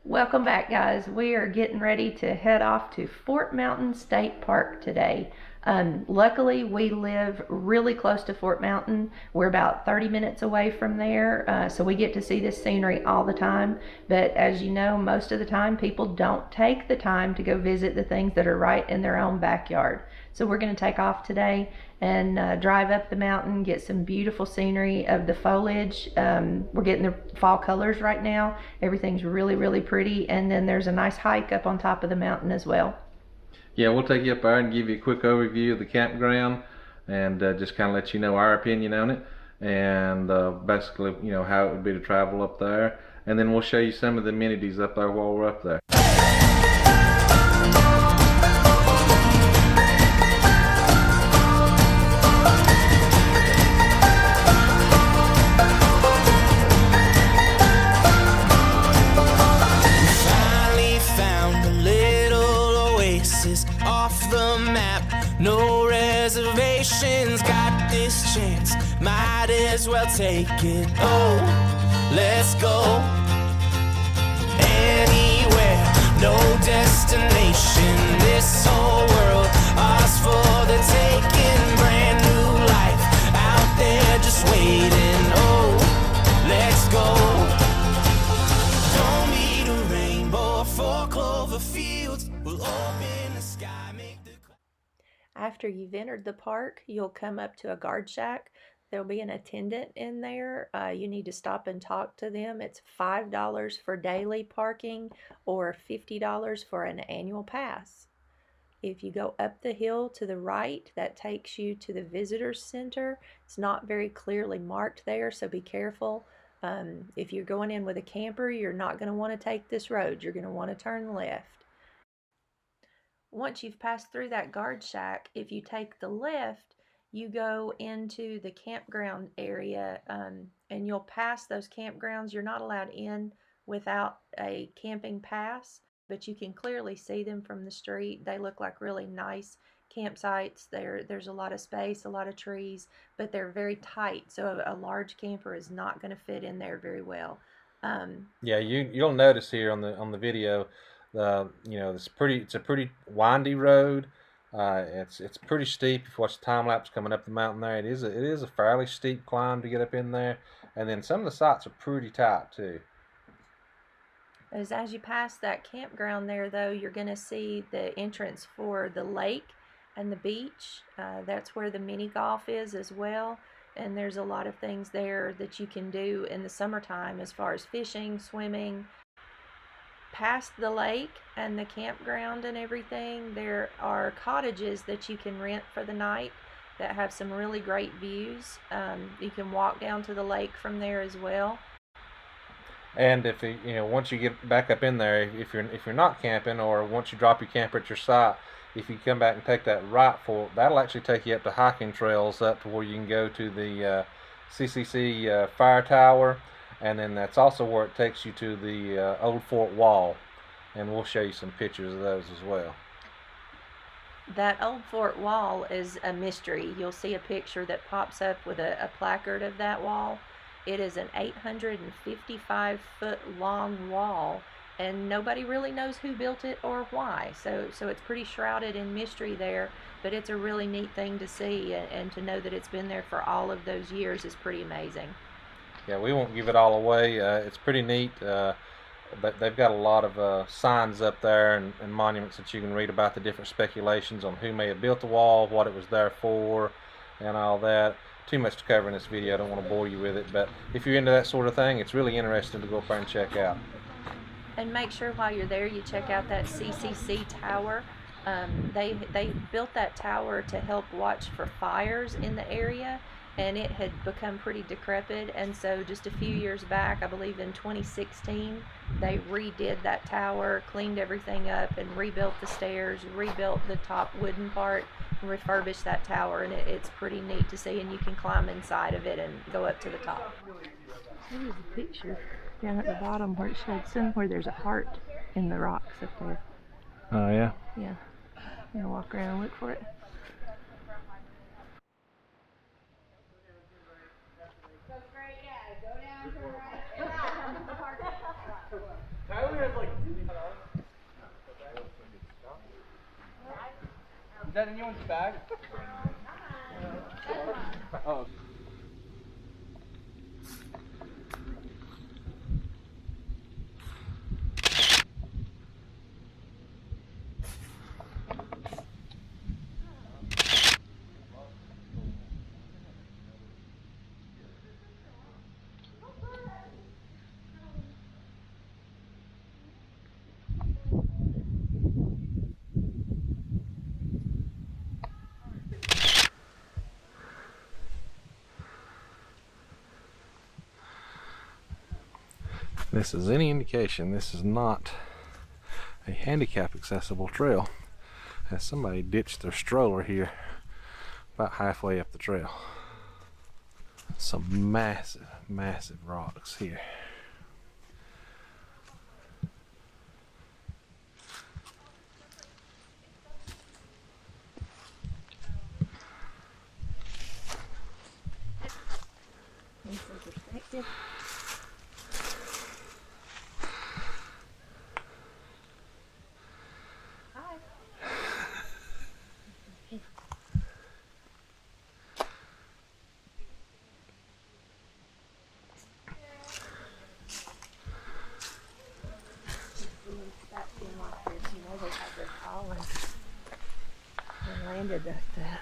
Welcome back, guys. We are getting ready to head off to Fort Mountain State Park today. Luckily, we live really close to Fort Mountain. We're about 30 minutes away from there, so we get to see this scenery all the time. But as you know, most of the time people don't take the time to go visit the things that are right in their own backyard. So we're going to take off today and drive up the mountain, get some beautiful scenery of the foliage. We're getting the fall colors right now. Everything's really, really pretty. And then there's a nice hike up on top of the mountain as well. Yeah, we'll take you up there and give you a quick overview of the campground and just kind of let you know our opinion on it and basically, you know, how it would be to travel up there. And then we'll show you some of the amenities up there while we're up there. No reservations, got this chance, might as well take it. Oh, let's go anywhere, no destination, this whole world, ours for the taking, brand new life out there just waiting. Oh, let's go. Don't need a rainbow for clover fields, we'll open the sky, make the After you've entered the park, you'll come up to a guard shack. There'll be an attendant in there. You need to stop and talk to them. It's $5 for daily parking or $50 for an annual pass. If you go up the hill to the right, that takes you to the visitor center. It's not very clearly marked there, so be careful. If you're going in with a camper, you're not going to want to take this road. You're going to want to turn left. Once you've passed through that guard shack, if you take the left, you go into the campground area, and you'll pass those campgrounds. You're not allowed in without a camping pass, but you can clearly see them from the street. They look like really nice campsites. There's a lot of space, a lot of trees, but they're very tight, so a large camper is not going to fit in there very well. Yeah, you'll notice here on the video. You know, it's a pretty windy road. It's pretty steep. If you watch the time lapse coming up the mountain there, it is a fairly steep climb to get up in there. And then some of the sites are pretty tight too. As you pass that campground there, though, you're going to see the entrance for the lake and the beach. That's where the mini golf is as well. And there's a lot of things there that you can do in the summertime as far as fishing, swimming. Past the lake and the campground and everything, there are cottages that you can rent for the night that have some really great views. You can walk down to the lake from there as well. And if you know, once you get back up in there, if you're not camping, or once you drop your camper at your site, if you come back and take that right for, that'll actually take you up to hiking trails up to where you can go to the CCC fire tower. And then that's also where it takes you to the old fort wall, and we'll show you some pictures of those as well. That old fort wall is a mystery. You'll see a picture that pops up with a placard of that wall. It is an 855-foot long wall, and nobody really knows who built it or why. So it's pretty shrouded in mystery there, but it's a really neat thing to see, and to know that it's been there for all of those years is pretty amazing. Yeah, we won't give it all away. It's pretty neat. They've got a lot of signs up there and monuments that you can read about the different speculations on who may have built the wall, what it was there for, and all that. Too much to cover in this video. I don't want to bore you with it, but if you're into that sort of thing, it's really interesting to go up there and check out. And make sure while you're there you check out that CCC tower. They built that tower to help watch for fires in the area, and it had become pretty decrepit, and so just a few years back, I believe in 2016, they redid that tower, cleaned everything up, and rebuilt the stairs, rebuilt the top wooden part, and refurbished that tower, and it's pretty neat to see, and you can climb inside of it and go up to the top. Here's a picture down at the bottom where it showed somewhere there's a heart in the rocks up there. Oh yeah? Yeah. I'm gonna walk around and look for it. Tyler Is that anyone's bag? Oh. This is any indication, this is not a handicap accessible trail, as somebody ditched their stroller here about halfway up the trail. Some massive, massive rocks here. Perspective. Hi. Landed at that.